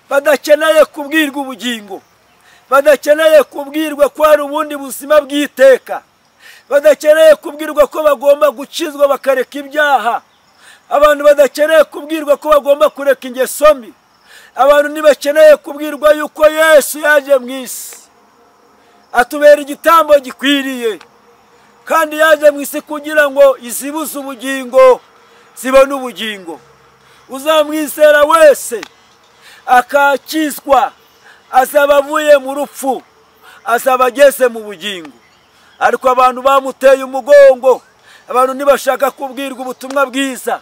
badakeneye kubwirwa ubugingo, badakeneye kubwirwa ko hari ubundi buzima bw'iteka, badakeneye kubwirwa ko bagomba gukizwa bakareka ibyaha, abantu badakeneye kubwirwa ko bagomba kureka ingeso mbi, abantu ntibakeneye kubwirwa yuko Yesu yaje mu isi atubera igitambo gikwiriye, kandi yaje mu isi kugira ngo izibuze ubugingo zibone ubugingo. Uzamwizera wese akakizwa azaba avuye mu rupfu, azaba ageze mu bugingo. Ariko abantu bamuteye umugongo, abantu ntibashaka kubwirwa ubutumwa bwiza,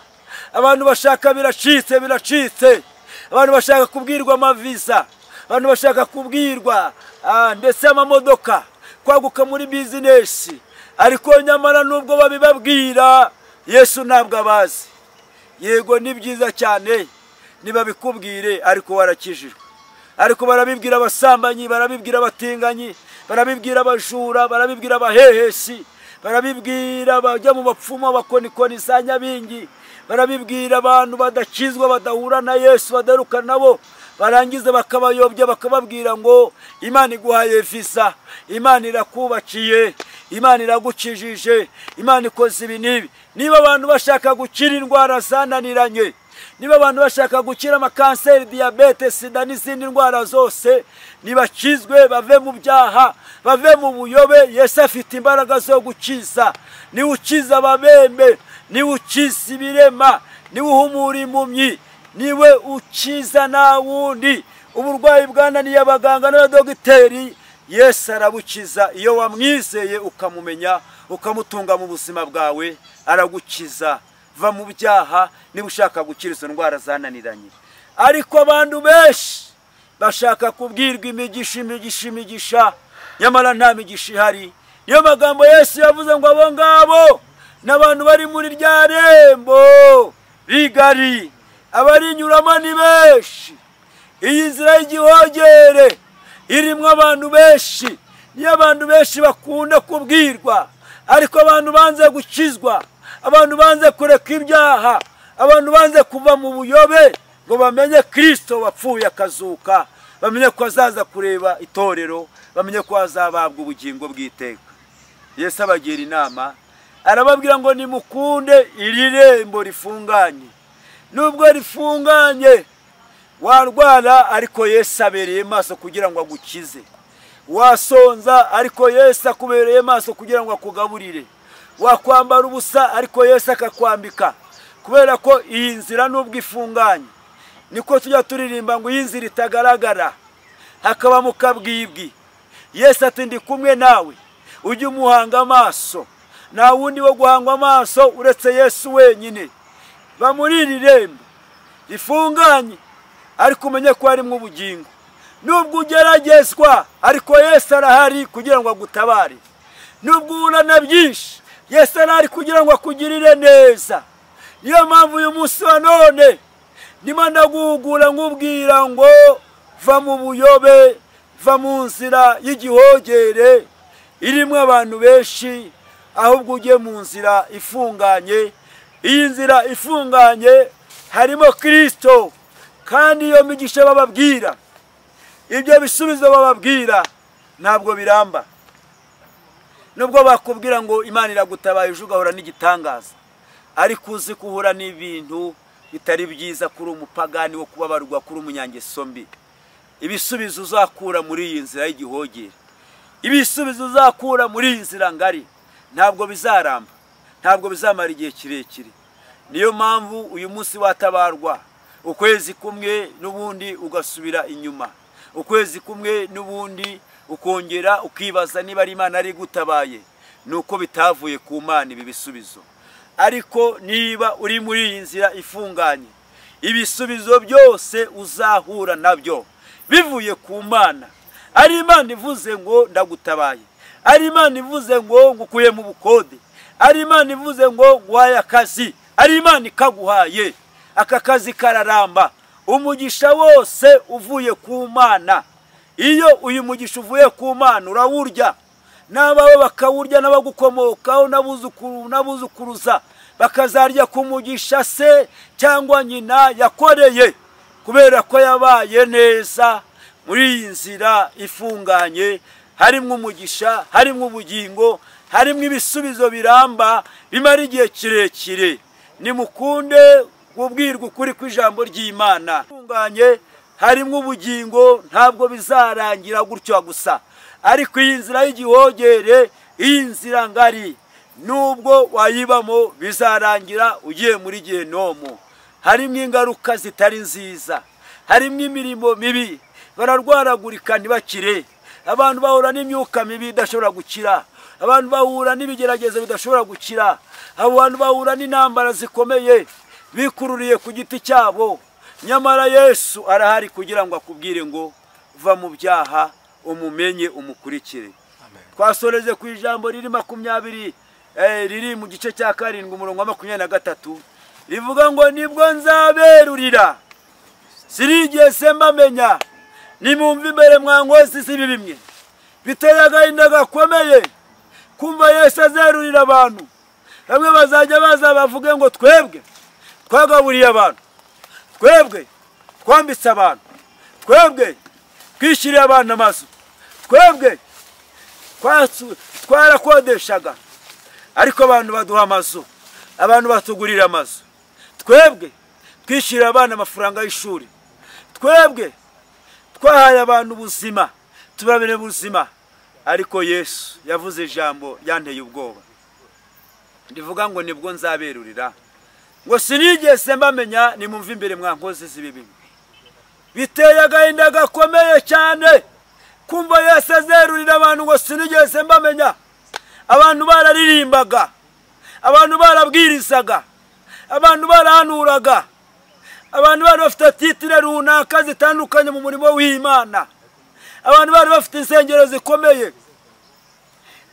abantu bashaka biracitse, abantu bashaka kubwirwa amaviza, abantu bashaka kubwirwa ndetse amamodoka, kwaguka muri bizinesi. Ariko nyamara nubwo babibabwira, Yesu ntabwo abazi. Yego ni byiza cyane nibabikubwire, ariko warakijijwe. Ariko barabibwira abasambanyi, barabibwira abatinganyi, barabibwira abajura, barabibwira abahehesi, barabibwira bajya mu bapfumu, abakonikoni za Nyabingi, barabibwira abantu badakizwa badahura na Yesu, badaruka nabo, barangiza bakabayobya bakababwira ngo Imana iguhaye visa, Imana irakubakiye, Imana iragukijije, Imana ikoze ibi n'ibi. Niba abantu bashaka gukira indwara zananiranye, niba abantu bashaka gukira amakanseri, diyabete, sida n'izindi ndwara zose, nibakizwe bave mu byaha, bave mu buyobe. Yesu afite imbaraga zo gukiza. Niwe ukiza ababembe, niwe ukiza ibirema, niwe uhumura impumyi, niwe ukiza na wundi uburwayi bwananiye abaganga n'abadogiteri. Yesu arabukiza. Iyo wamwizeye ukamumenya ukamutunga mu buzima bwawe, aragukiza. Va mu byaha niba ushaka gukira izo ndwara zananiranye. Ariko abantu benshi bashaka kubwirwa imigisha, nyamara nta migisha ihari. Niyo magambo Yesu yavuze ngo abo ngabo n'abantu bari muri rya rembo rigari, abarinyuramo ni benshi. Iyi nzira y'igihogere irimo abantu benshi, niyo abantu benshi bakunda kubwirwa, ariko abantu banze gukizwa, abantu banze kureka ibyaha, abantu banze kuva mu buyobe ngo bamenye Kristo wapfuye akazuka, bamenye ko azaza kureba itorero, bamenye ko azababwa ubugingo bw'iteka. Yesu abagira inama, arababwira ngo nimukunde iri rembo rifunganye. Nubwo rifunganye warwara, ariko Yesu abereye maso kugira ngo agukize. Wasonza, ariko Yesu akubereye maso kugira ngo akugaburire. Wakwambara ubusa, ariko Yesu akakwambika. Kubera ko iyi nzira nubwo ifunganye, niko tujya turirimba ngo iyi nzira itagaragara hakaba mu kabwibwi. Yesu ati ndi kumwe nawe, ujye umuhanga amaso. Nta wundi wo guhangwa amaso uretse Yesu wenyine. Bamuri iri rembo rifunganye, ariko umenye ko harimo ubugingo. Nubwo ugeragezwa, ariko Yesu arahari kugira ngo agutabare. Nubwo uhura na byinshi, Yesu arahari kugira ngo akugirire neza. Niyo mpamvu uyu munsi wa none ndimo ndaguhugura nkubwira ngo va mu buyobe, va mu nzira y'igihogere irimo abantu benshi, ahubwo ujye mu nzira ifunganye. Iyi nzira ifunganye harimo Kristo, kandi iyo migisha bababwira, ibyo bisubizo bababwira ntabwo biramba. Nubwo bakubwira ngo Imana iragutabaye ejo ugahura n'igitangaza, ariko uzi kuhura n'ibintu bitari byiza kuri umupagani wo kubabarwa, kuri umunyangeso mbi. Ibisubizo uzakura muri iyi nzira y'igihogere, ibisubizo uzakura muri iyi nzira ngari, ntabwo bizaramba, ntabwo bizamara igihe kirekire. niyo mpamvu uyu munsi watabarwa, ukwezi kumwe n'ubundi ugasubira inyuma, ukwezi kumwe n'ubundi ukongera ukibaza niba ari Imana ari gutabaye. Nuko bitavuye ku Mana ibi bisubizo. Ariko niba uri muri iyi nzira ifunganye, ibisubizo byose uzahura nabyo bivuye ku Mana. Ari Imana ivuze ngo ndagutabaye, ari Imana ivuze ngo ngukuye mu bukode, ari Imana ivuze ngo nguhaye akazi, ari Imana ikaguhaye aka kazi kararamba. Umugisha wose uvuye ku Mana. Iyo uyu mugisha uvuye ku Mana urawurya, n'abawe bakawurya, n'abagukomokaho n'abuzukuruza bakazarya ku mugisha se cyangwa nyina yakoreye, kubera ko yabaye neza muri iyi nzira ifunganye. Harimo umugisha, harimo ubugingo, harimo ibisubizo biramba bimara igihe kirekire. Nimukunde kubwirwa ukuri kw'ijambo ry'Imana. Ifunganye harimo ubugingo, ntabwo bizarangira gutyo gusa. Ariko iyi nzira y'igihogere, iyi nzira ngari, nubwo wayibamo bizarangira ugiye muri Gehinomu. Harimo ingaruka zitari nziza, harimo imirimo mibi, bararwaragurika ntibakire, abantu bahura n'imyuka mibi idashobora gukira, abantu bahura n'ibigeragezo bidashobora gukira, abantu bahura n'intambara zikomeye bikururiye ku giti cyabo. Nyamara Yesu arahari kugira ngo akubwire ngo va mu byaha, umumenye, umukurikire. Twasoreze ku ijambo riri 20 riri mu gice cya 7 umurongo wa 23 rivuga ngo nibwo nzaberurira, sinigeze mbamenya, nimumve imbere mwankozi zibi bimwe. Biteye agahinda gakomeye kumva Yesu azerurira abantu. Bamwe bazajya baza bavuge ngo twebwe twagaburiye abantu, twebwe twambitse abantu, twebwe twishyiriye abantu amazu, twebwe twarakodeshaga ariko abantu baduha amazu, abantu batugurira amazu, twebwe twishyiriye abana amafaranga y'ishuri, twebwe twahaye abantu ubuzima, tubabere ubuzima. Ariko Yesu yavuze ijambo ryanteye ubwoba, ndivuga ngo nibwo nzaberurira, ngo sinigeze mbamenya, nimumve imbere mwankozi zibi. Biteye agahinda gakomeye cyane kumva Yesu azerurira abantu ngo sinigeze mbamenya. Abantu bararirimbaga, abantu barabwirizaga, abantu barahanuraga, abantu bari bafite titire runaka zitandukanye mu murimo w'Imana, abantu bari bafite insengero zikomeye,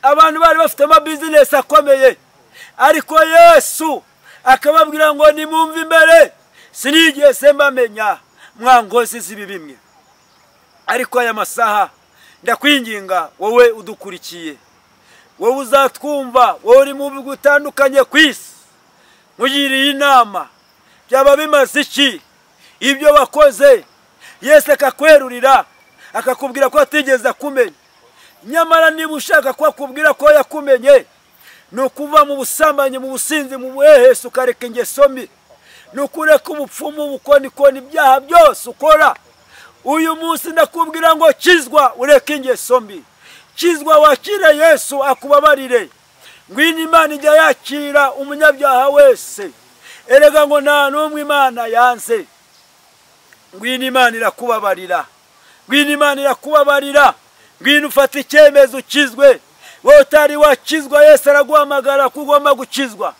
abantu bari bafite amabizinesi akomeye. Ariko Yesu akababwira ngo nimumve imbere, sinigeze mbamenya mwankozi zibi bimwe. Ariko aya masaha ndakwinginga wowe udukurikiye, wowe uzatwumva, wowe uri mu bihugu bitandukanye ku isi, mugiriye inama, byaba bimaze iki ibyo wakoze Yesu akakwerurira akakubwira ko atigeze akumenya? Nyamara niba ushaka ko akubwira ko yakumenye, nukuva mu busambanyi, mu businzi, mu buhehesi, ukareka ingeso mbi, nukureka ubupfumu, ubukonikoni, ibyaha byose ukora. Uyu munsi ndakubwira ngo kizwa, ureke ingeso mbi, kizwa, wakire Yesu akubabarire. Ngwino Imana ijya yakira umunyabyaha wese, erega ngo nta n'umwe Imana yanze. Ngwino Imana irakubabarira, ngwino Imana irakubabarira, ngwino ufate icyemezo ukizwe. Wowe utari wakizwa, Yesu araguhamagara ko ugomba gukizwa.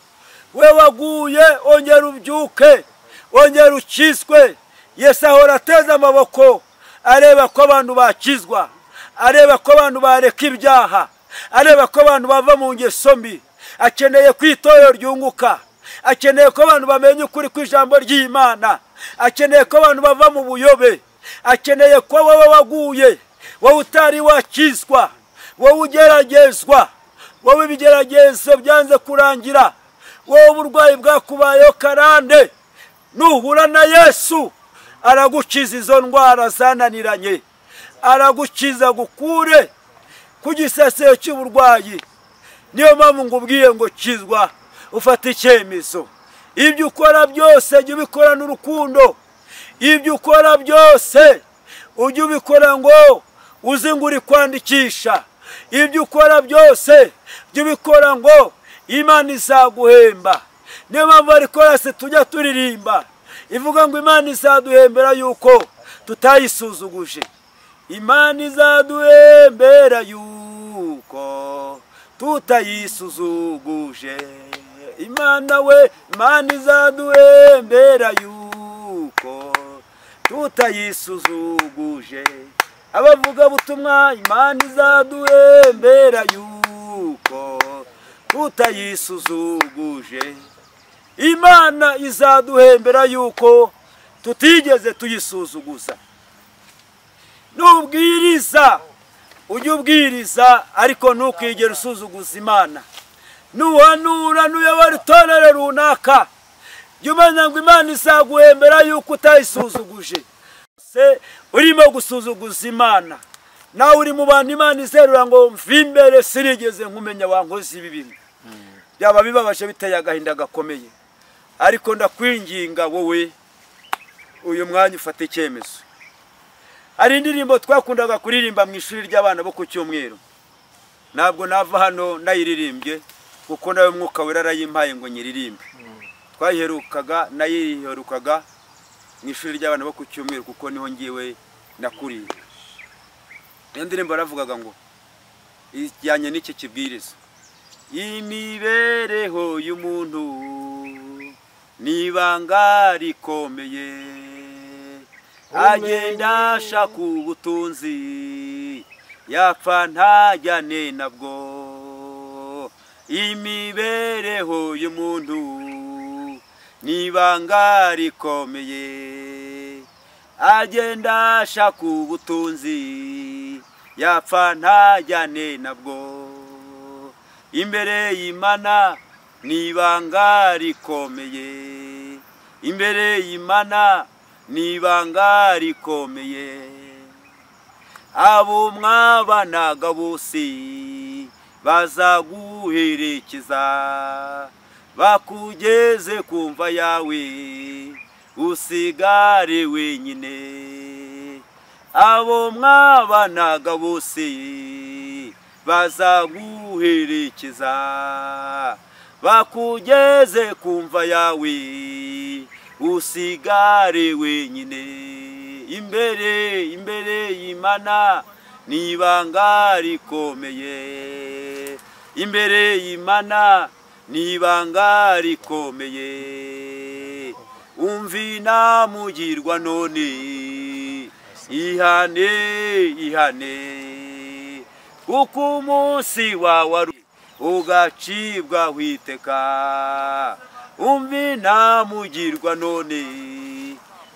We waguye, ongera ubyuke, ongera ukizwe. Yesu ahora ateze amaboko, areba ko abantu bakizwa, areba ko abantu bareka ibyaha, areba ko abantu bava mu ngeso mbi. Akeneye ko itorero ryunguka, akeneye ko abantu bamenya ukuri kw'ijambo ry'Imana, akeneye ko abantu bava mu buyobe, akeneye ko wowe waguye, wowe utari wakizwa, wowe ugeragezwa, wowe ibigeragezo byanze kurangira, wowe uburwayi bwakubayeho karande, nuhura na Yesu aragukiza izo ndwara zananiranye, aragukiza gukure ku gisasiro cy'uburwayi. Niyo mpamvu ngubwiye ngo kizwa, ufata icyemezo. Ibyo ukora byose jya ubikorana urukundo, ibyo ukora byose ujye ubikora ngo uzi ngo uri kwandikisha, ibyo ukora byose jya ubikora ngo Imana izaguhemba. niyo mpamvu ari korasi tujya turirimba ivuga ngo Imana izaduhembera yuko tutayisuzuguje. Imana izaduhembera yuko tutayisuzuguje. Imana we, Imana izaduhembera yuko tutayisuzuguje. Abavuga butumwa, Imana izaduhembera yuko tutayisuzuguje. Imana izaduhembera yuko tutigeze tuyisuzuguza. Nubwiriza ujye ubwiriza ariko ntukigere usuzuguza Imana. Nuhanura nuyobora itorero runaka jya umenya ngo Imana izaguhembera yuko utayisuzuguje. Se urimo gusuzuguza Imana, nawe uri mu bantu Imana izerura ngo mve imbere sinigeze nkumenya wankoze ibi bintu. Byaba bibabaje biteye agahinda gakomeye. Ariko ndakwinginga wowe uyu mwanya ufate icyemezo. Hari indirimbo twakundaga kuririmba mu ishuri ry'abana bo ku Cyumweru. Ntabwo nava hano nayiririmbye kuko nawe Mwuka Wera arayimpaye ngo nyiririmbe. Nayiherukaga mu ishuri ry'abana bo ku Cyumweru kuko niho ngiwe nakuriye. Iyo ndirimbo baravugaga ngo ijyanye n'iki kibwiriza. Imibereho y'umuntu nibanga rikomeye, agenda ashaka ubutunzi yapfa ntajyane nabwo. Imibereho y'umuntu nibanga rikomeye, agenda ashaka ubutunzi yapfa ntajyane nabwo. Imbere y'Imana nibanga rikomeye, imbere y'Imana nibanga rikomeye. Abo mwabanaga bose bazaguherekeza bakugeze kumva yawe usigare wenyine. Abo mwabanaga bose bazaguherekeza bakugeze kumva yawe usigare wenyine. Imbere y'Imana nibanga rikomeye, imbere y'Imana nibanga rikomeye. Umvi namugirwa none ihane kuko umunsi wawe ugacibwa witeka. Umvi namugirwa none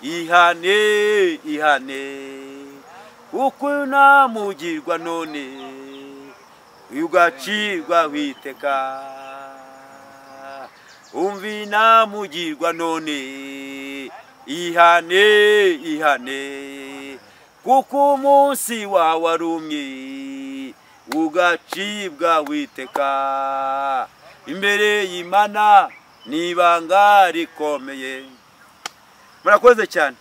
ihane kuko namugirwa none ugacibwa witeka. Umvi namugirwa none ihane kuko umunsi wawe arumye ugacibwa witeka. Imbere y'Imana nibanga rikomeye. Murakoze cyane.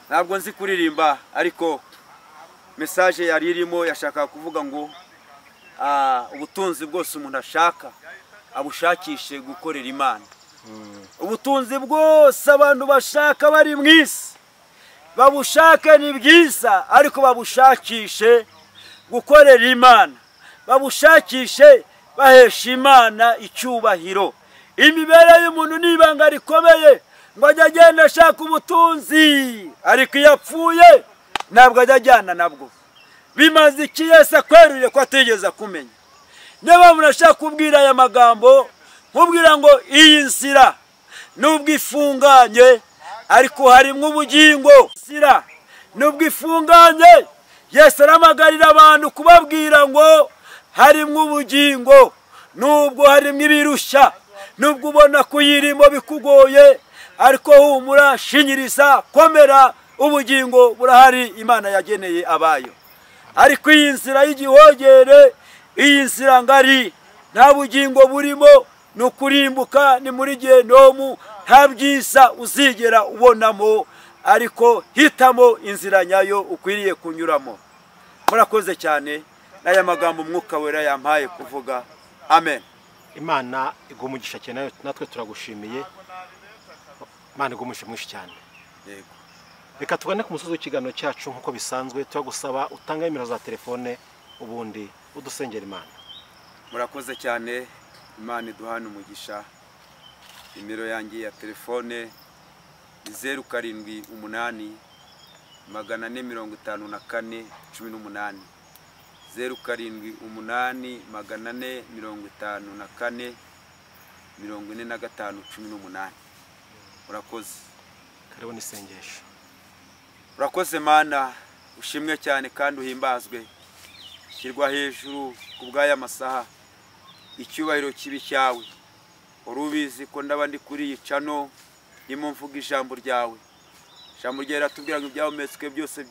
Ntabwo nzi kuririmba ariko message yari irimo yashaka kuvuga ngo ubutunzi bwose umuntu ashaka abushakishe gukorera Imana. Ubutunzi bwose abantu bashaka bari mu isi babushake ni bwiza ariko babushakishe gukorera Imana, babushakishe bahesha Imana icyubahiro. Imibereho y'umuntu nibanga rikomeye ngo ajya agenda ashaka ubutunzi ariko iyo apfuye ntabwo ajya ajyana nabwo. Bimaze iki Yesu akweruriye ko atigeze kumenya. Niba murashaka kubwira aya magambo nkubwira ngo iyi nzira nubwo ifunganye ariko harimo ubugingo. Nzira nubwo ifunganye Yesu aramagarira abantu kubabwira ngo harimo ubugingo. Nubwo harimo ibirushya, nubwo ubona kuyirimo bikugoye ariko humura, shinyiriza, komera, ubugingo burahari Imana yageneye abayo. Ariko iyi nzira y'igihogere, iyi nzira ngari nta bugingo burimo, no kurimbuka ni muri Gehinomu, nta byiza uzigera ubonamo. Ariko hitamo inzira nyayo ukwiriye kunyuramo. Murakoze cyane n'aya magambo Umwuka Wera yampaye kuvuga. Amen. Imana igumugisha cyane, natwe turagushimiye. Imana igumugisha mwinshi cyane. Yego. Reka tugane ku musozi w'ikiganiro cyacu nk'uko bisanzwe, turagusaba utanga nimero za telefone ubundi udusengera Imana. Murakoze cyane, Imana iduhana umugisha. Nimero yanjye ya telefone 078 454 18 078 454 45 18. Murakoze. Karibu n'isengesho. Urakoze Mana, ushimwe cyane kandi uhimbazwe. Kirwa hejuru kubwaya masaha. Icyubahiro kibi cyawe. Urubizi ko ndaba ndi kuri yicano ndimo mvuga ijambo ryawe. Ijambo ryawe ratubwira ngo ibyahumetswe byose